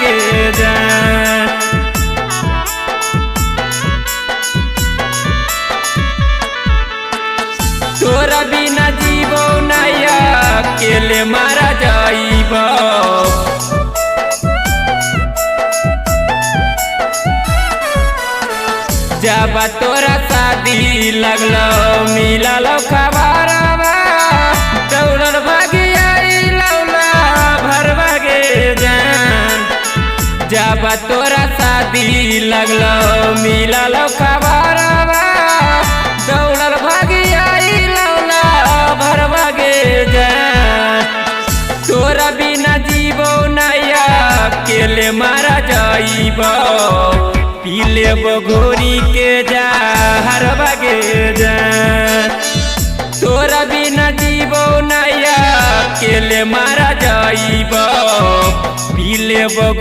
भागे जान। तोरा बिना जीवो नया अकेले मारा जाइबो। जब तोरा शादी लगलो मिलल खबरवा दौड़ल भागी लौला भर भागे जान। जब तोरा शादी लगलो मिलल खबरवा दौड़ल भागी लौला भर भागे जान। तोरा बिना जीवो नया अकेले मारा जाइबो। पी लेबो घोरी के जहर भागे जान। तोरा बिना जीवो नया अकेले मारा जाइबो। पी लेबो